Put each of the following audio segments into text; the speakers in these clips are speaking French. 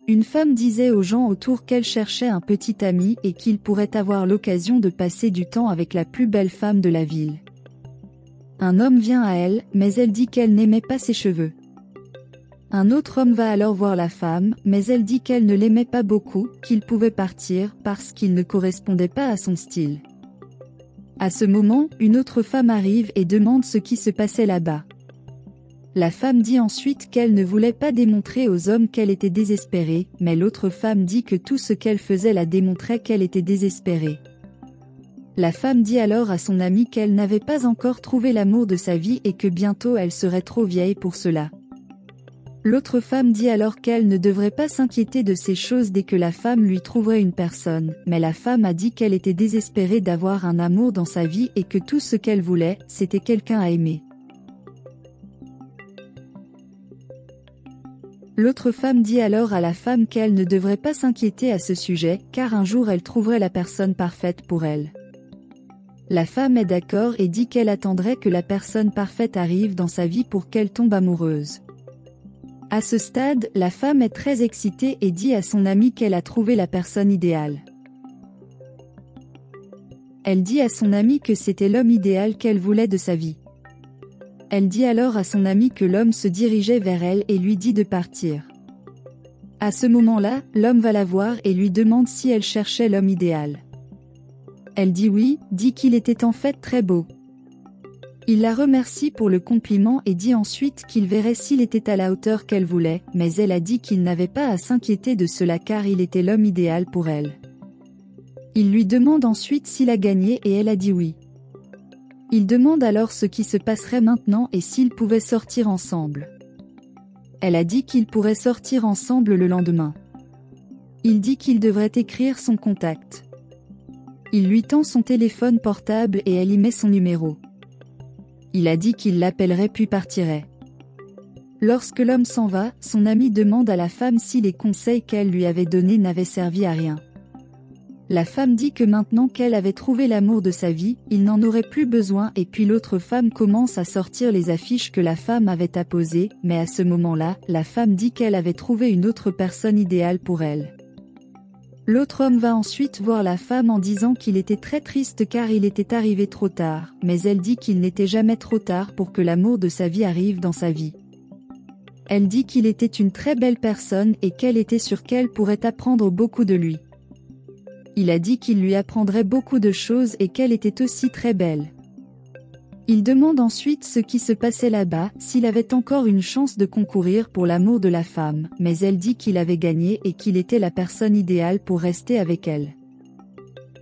Une femme disait aux gens autour qu'elle cherchait un petit ami et qu'il pourrait avoir l'occasion de passer du temps avec la plus belle femme de la ville. Un homme vient à elle, mais elle dit qu'elle n'aimait pas ses cheveux. Un autre homme va alors voir la femme, mais elle dit qu'elle ne l'aimait pas beaucoup, qu'il pouvait partir parce qu'il ne correspondait pas à son style. À ce moment, une autre femme arrive et demande ce qui se passait là-bas. La femme dit ensuite qu'elle ne voulait pas démontrer aux hommes qu'elle était désespérée, mais l'autre femme dit que tout ce qu'elle faisait la démontrait qu'elle était désespérée. La femme dit alors à son amie qu'elle n'avait pas encore trouvé l'amour de sa vie et que bientôt elle serait trop vieille pour cela. L'autre femme dit alors qu'elle ne devrait pas s'inquiéter de ces choses dès que la femme lui trouverait une personne, mais la femme a dit qu'elle était désespérée d'avoir un amour dans sa vie et que tout ce qu'elle voulait, c'était quelqu'un à aimer. L'autre femme dit alors à la femme qu'elle ne devrait pas s'inquiéter à ce sujet, car un jour elle trouverait la personne parfaite pour elle. La femme est d'accord et dit qu'elle attendrait que la personne parfaite arrive dans sa vie pour qu'elle tombe amoureuse. À ce stade, la femme est très excitée et dit à son amie qu'elle a trouvé la personne idéale. Elle dit à son amie que c'était l'homme idéal qu'elle voulait de sa vie. Elle dit alors à son amie que l'homme se dirigeait vers elle et lui dit de partir. À ce moment-là, l'homme va la voir et lui demande si elle cherchait l'homme idéal. Elle dit oui, dit qu'il était en fait très beau. Il la remercie pour le compliment et dit ensuite qu'il verrait s'il était à la hauteur qu'elle voulait, mais elle a dit qu'il n'avait pas à s'inquiéter de cela car il était l'homme idéal pour elle. Il lui demande ensuite s'il a gagné et elle a dit oui. Il demande alors ce qui se passerait maintenant et s'ils pouvaient sortir ensemble. Elle a dit qu'ils pourraient sortir ensemble le lendemain. Il dit qu'il devrait écrire son contact. Il lui tend son téléphone portable et elle y met son numéro. Il a dit qu'il l'appellerait puis partirait. Lorsque l'homme s'en va, son ami demande à la femme si les conseils qu'elle lui avait donnés n'avaient servi à rien. La femme dit que maintenant qu'elle avait trouvé l'amour de sa vie, il n'en aurait plus besoin et puis l'autre femme commence à sortir les affiches que la femme avait apposées, mais à ce moment-là, la femme dit qu'elle avait trouvé une autre personne idéale pour elle. L'autre homme va ensuite voir la femme en disant qu'il était très triste car il était arrivé trop tard, mais elle dit qu'il n'était jamais trop tard pour que l'amour de sa vie arrive dans sa vie. Elle dit qu'il était une très belle personne et qu'elle était sûre qu'elle pourrait apprendre beaucoup de lui. Il a dit qu'il lui apprendrait beaucoup de choses et qu'elle était aussi très belle. Il demande ensuite ce qui se passait là-bas, s'il avait encore une chance de concourir pour l'amour de la femme, mais elle dit qu'il avait gagné et qu'il était la personne idéale pour rester avec elle.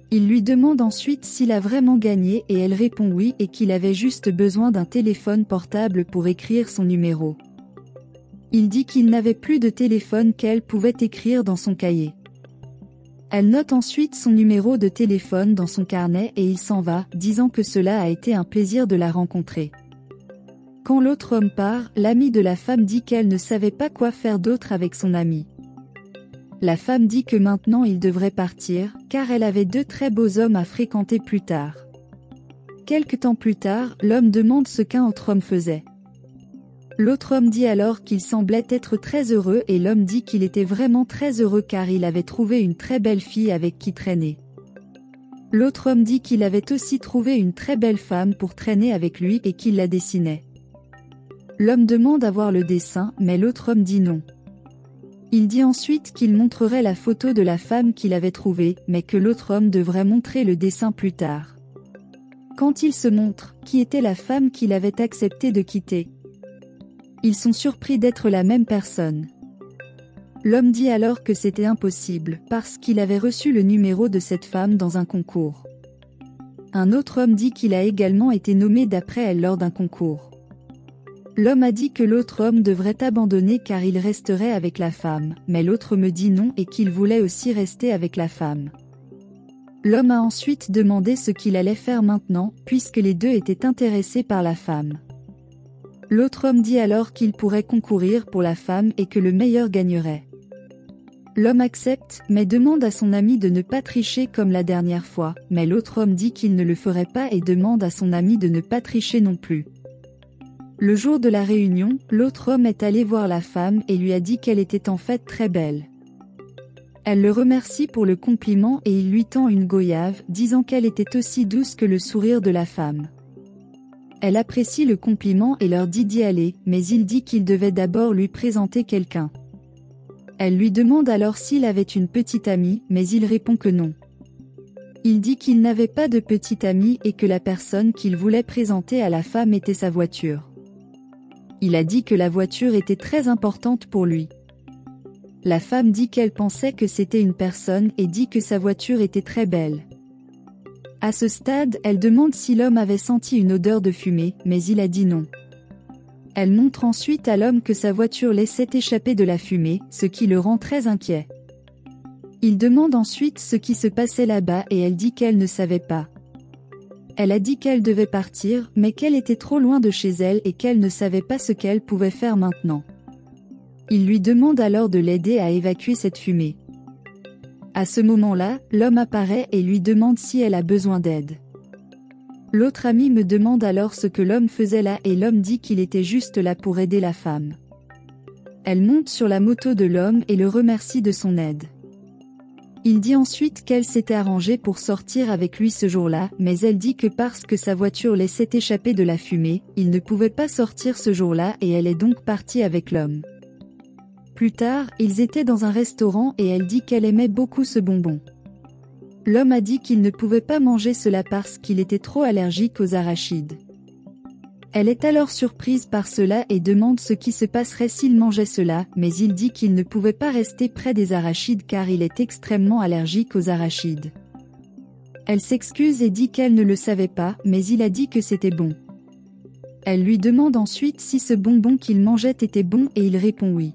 Il lui demande ensuite s'il a vraiment gagné et elle répond oui et qu'il avait juste besoin d'un téléphone portable pour écrire son numéro. Il dit qu'il n'avait plus de téléphone qu'elle pouvait écrire dans son cahier. Elle note ensuite son numéro de téléphone dans son carnet et il s'en va, disant que cela a été un plaisir de la rencontrer. Quand l'autre homme part, l'amie de la femme dit qu'elle ne savait pas quoi faire d'autre avec son ami. La femme dit que maintenant il devrait partir, car elle avait deux très beaux hommes à fréquenter plus tard. Quelque temps plus tard, l'homme demande ce qu'un autre homme faisait. L'autre homme dit alors qu'il semblait être très heureux et l'homme dit qu'il était vraiment très heureux car il avait trouvé une très belle fille avec qui traîner. L'autre homme dit qu'il avait aussi trouvé une très belle femme pour traîner avec lui et qu'il la dessinait. L'homme demande à voir le dessin, mais l'autre homme dit non. Il dit ensuite qu'il montrerait la photo de la femme qu'il avait trouvée, mais que l'autre homme devrait montrer le dessin plus tard. Quand il se montre, qui était la femme qu'il avait accepté de quitter? Ils sont surpris d'être la même personne. L'homme dit alors que c'était impossible, parce qu'il avait reçu le numéro de cette femme dans un concours. Un autre homme dit qu'il a également été nommé d'après elle lors d'un concours. L'homme a dit que l'autre homme devrait abandonner car il resterait avec la femme, mais l'autre me dit non et qu'il voulait aussi rester avec la femme. L'homme a ensuite demandé ce qu'il allait faire maintenant, puisque les deux étaient intéressés par la femme. L'autre homme dit alors qu'il pourrait concourir pour la femme et que le meilleur gagnerait. L'homme accepte, mais demande à son ami de ne pas tricher comme la dernière fois, mais l'autre homme dit qu'il ne le ferait pas et demande à son ami de ne pas tricher non plus. Le jour de la réunion, l'autre homme est allé voir la femme et lui a dit qu'elle était en fait très belle. Elle le remercie pour le compliment et il lui tend une goyave, disant qu'elle était aussi douce que le sourire de la femme. Elle apprécie le compliment et leur dit d'y aller, mais il dit qu'il devait d'abord lui présenter quelqu'un. Elle lui demande alors s'il avait une petite amie, mais il répond que non. Il dit qu'il n'avait pas de petite amie et que la personne qu'il voulait présenter à la femme était sa voiture. Il a dit que la voiture était très importante pour lui. La femme dit qu'elle pensait que c'était une personne et dit que sa voiture était très belle. À ce stade, elle demande si l'homme avait senti une odeur de fumée, mais il a dit non. Elle montre ensuite à l'homme que sa voiture laissait échapper de la fumée, ce qui le rend très inquiet. Il demande ensuite ce qui se passait là-bas et elle dit qu'elle ne savait pas. Elle a dit qu'elle devait partir, mais qu'elle était trop loin de chez elle et qu'elle ne savait pas ce qu'elle pouvait faire maintenant. Il lui demande alors de l'aider à évacuer cette fumée. À ce moment-là, l'homme apparaît et lui demande si elle a besoin d'aide. L'autre ami me demande alors ce que l'homme faisait là et l'homme dit qu'il était juste là pour aider la femme. Elle monte sur la moto de l'homme et le remercie de son aide. Il dit ensuite qu'elle s'était arrangée pour sortir avec lui ce jour-là, mais elle dit que parce que sa voiture laissait échapper de la fumée, il ne pouvait pas sortir ce jour-là et elle est donc partie avec l'homme. Plus tard, ils étaient dans un restaurant et elle dit qu'elle aimait beaucoup ce bonbon. L'homme a dit qu'il ne pouvait pas manger cela parce qu'il était trop allergique aux arachides. Elle est alors surprise par cela et demande ce qui se passerait s'il mangeait cela, mais il dit qu'il ne pouvait pas rester près des arachides car il est extrêmement allergique aux arachides. Elle s'excuse et dit qu'elle ne le savait pas, mais il a dit que c'était bon. Elle lui demande ensuite si ce bonbon qu'il mangeait était bon et il répond oui.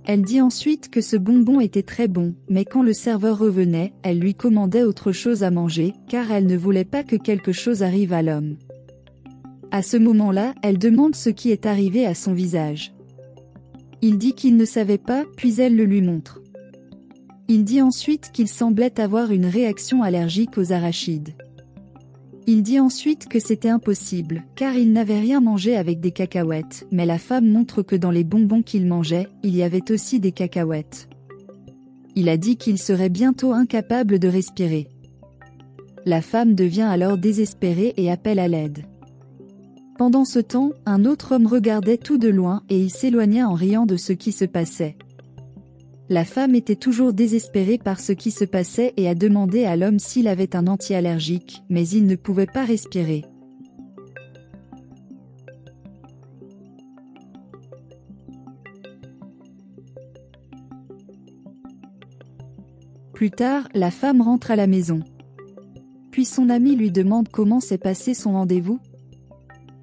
Elle dit ensuite que ce bonbon était très bon, mais quand le serveur revenait, elle lui commandait autre chose à manger, car elle ne voulait pas que quelque chose arrive à l'homme. À ce moment-là, elle demande ce qui est arrivé à son visage. Il dit qu'il ne savait pas, puis elle le lui montre. Il dit ensuite qu'il semblait avoir une réaction allergique aux arachides. Il dit ensuite que c'était impossible, car il n'avait rien mangé avec des cacahuètes, mais la femme montre que dans les bonbons qu'il mangeait, il y avait aussi des cacahuètes. Il a dit qu'il serait bientôt incapable de respirer. La femme devient alors désespérée et appelle à l'aide. Pendant ce temps, un autre homme regardait tout de loin et il s'éloigna en riant de ce qui se passait. La femme était toujours désespérée par ce qui se passait et a demandé à l'homme s'il avait un anti-allergique, mais il ne pouvait pas respirer. Plus tard, la femme rentre à la maison. Puis son ami lui demande comment s'est passé son rendez-vous.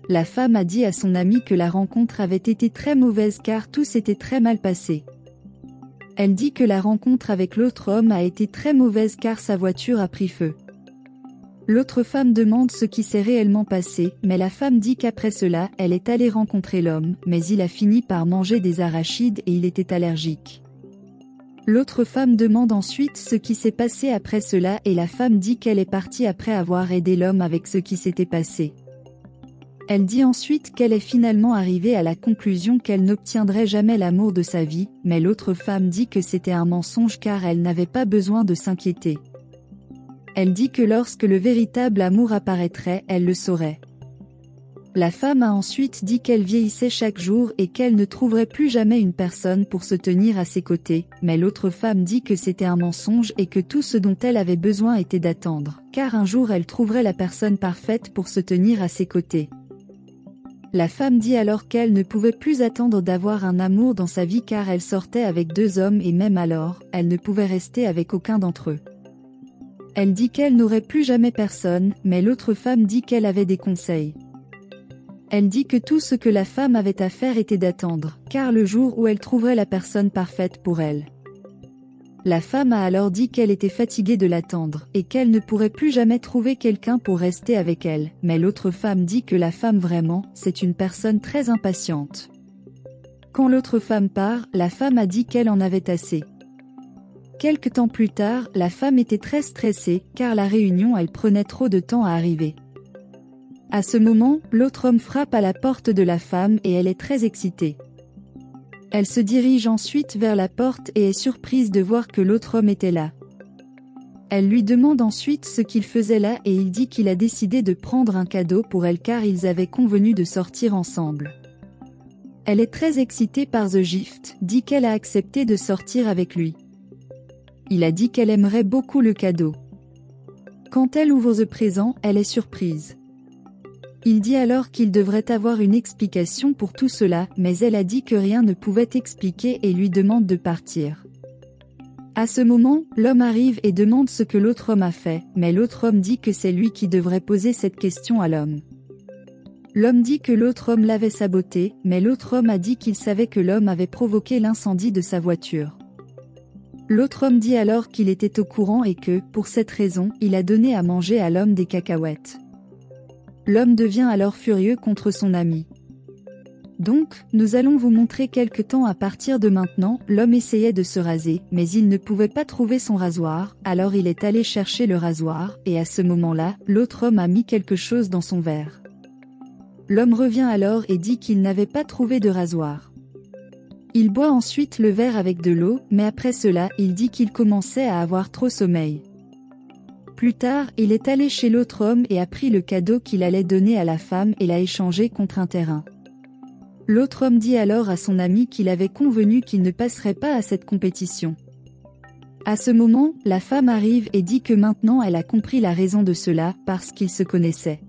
La femme a dit à son ami que la rencontre avait été très mauvaise car tout s'était très mal passé. Elle dit que la rencontre avec l'autre homme a été très mauvaise car sa voiture a pris feu. L'autre femme demande ce qui s'est réellement passé, mais la femme dit qu'après cela, elle est allée rencontrer l'homme, mais il a fini par manger des arachides et il était allergique. L'autre femme demande ensuite ce qui s'est passé après cela et la femme dit qu'elle est partie après avoir aidé l'homme avec ce qui s'était passé. Elle dit ensuite qu'elle est finalement arrivée à la conclusion qu'elle n'obtiendrait jamais l'amour de sa vie, mais l'autre femme dit que c'était un mensonge car elle n'avait pas besoin de s'inquiéter. Elle dit que lorsque le véritable amour apparaîtrait, elle le saurait. La femme a ensuite dit qu'elle vieillissait chaque jour et qu'elle ne trouverait plus jamais une personne pour se tenir à ses côtés, mais l'autre femme dit que c'était un mensonge et que tout ce dont elle avait besoin était d'attendre, car un jour elle trouverait la personne parfaite pour se tenir à ses côtés. La femme dit alors qu'elle ne pouvait plus attendre d'avoir un amour dans sa vie car elle sortait avec 2 hommes et même alors, elle ne pouvait rester avec aucun d'entre eux. Elle dit qu'elle n'aurait plus jamais personne, mais l'autre femme dit qu'elle avait des conseils. Elle dit que tout ce que la femme avait à faire était d'attendre, car le jour où elle trouverait la personne parfaite pour elle. La femme a alors dit qu'elle était fatiguée de l'attendre, et qu'elle ne pourrait plus jamais trouver quelqu'un pour rester avec elle, mais l'autre femme dit que la femme vraiment, c'est une personne très impatiente. Quand l'autre femme part, la femme a dit qu'elle en avait assez. Quelque temps plus tard, la femme était très stressée, car la réunion elle prenait trop de temps à arriver. À ce moment, l'autre homme frappe à la porte de la femme et elle est très excitée. Elle se dirige ensuite vers la porte et est surprise de voir que l'autre homme était là. Elle lui demande ensuite ce qu'il faisait là et il dit qu'il a décidé de prendre un cadeau pour elle car ils avaient convenu de sortir ensemble. Elle est très excitée par The Gift, dit qu'elle a accepté de sortir avec lui. Il a dit qu'elle aimerait beaucoup le cadeau. Quand elle ouvre The présent, elle est surprise. Il dit alors qu'il devrait avoir une explication pour tout cela, mais elle a dit que rien ne pouvait expliquer et lui demande de partir. À ce moment, l'homme arrive et demande ce que l'autre homme a fait, mais l'autre homme dit que c'est lui qui devrait poser cette question à l'homme. L'homme dit que l'autre homme l'avait saboté, mais l'autre homme a dit qu'il savait que l'homme avait provoqué l'incendie de sa voiture. L'autre homme dit alors qu'il était au courant et que, pour cette raison, il a donné à manger à l'homme des cacahuètes. L'homme devient alors furieux contre son ami. Donc, nous allons vous montrer quelque temps à partir de maintenant, l'homme essayait de se raser, mais il ne pouvait pas trouver son rasoir, alors il est allé chercher le rasoir, et à ce moment-là, l'autre homme a mis quelque chose dans son verre. L'homme revient alors et dit qu'il n'avait pas trouvé de rasoir. Il boit ensuite le verre avec de l'eau, mais après cela, il dit qu'il commençait à avoir trop sommeil. Plus tard, il est allé chez l'autre homme et a pris le cadeau qu'il allait donner à la femme et l'a échangé contre un terrain. L'autre homme dit alors à son ami qu'il avait convenu qu'il ne passerait pas à cette compétition. À ce moment, la femme arrive et dit que maintenant elle a compris la raison de cela, parce qu'ils se connaissaient.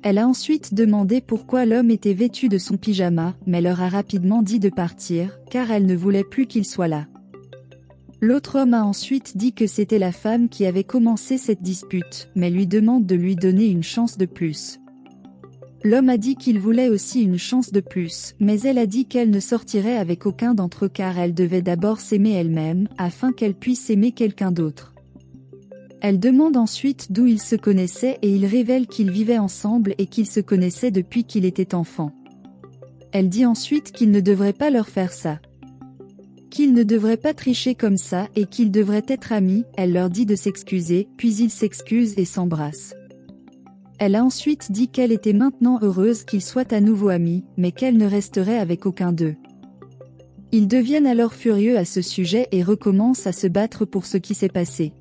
Elle a ensuite demandé pourquoi l'homme était vêtu de son pyjama, mais leur a rapidement dit de partir, car elle ne voulait plus qu'il soit là. L'autre homme a ensuite dit que c'était la femme qui avait commencé cette dispute, mais lui demande de lui donner une chance de plus. L'homme a dit qu'il voulait aussi une chance de plus, mais elle a dit qu'elle ne sortirait avec aucun d'entre eux car elle devait d'abord s'aimer elle-même, afin qu'elle puisse aimer quelqu'un d'autre. Elle demande ensuite d'où ils se connaissaient et il révèle qu'ils vivaient ensemble et qu'ils se connaissaient depuis qu'il était enfant. Elle dit ensuite qu'il ne devrait pas leur faire ça. Qu'ils ne devraient pas tricher comme ça et qu'ils devraient être amis, elle leur dit de s'excuser, puis ils s'excusent et s'embrassent. Elle a ensuite dit qu'elle était maintenant heureuse qu'ils soient à nouveau amis, mais qu'elle ne resterait avec aucun d'eux. Ils deviennent alors furieux à ce sujet et recommencent à se battre pour ce qui s'est passé.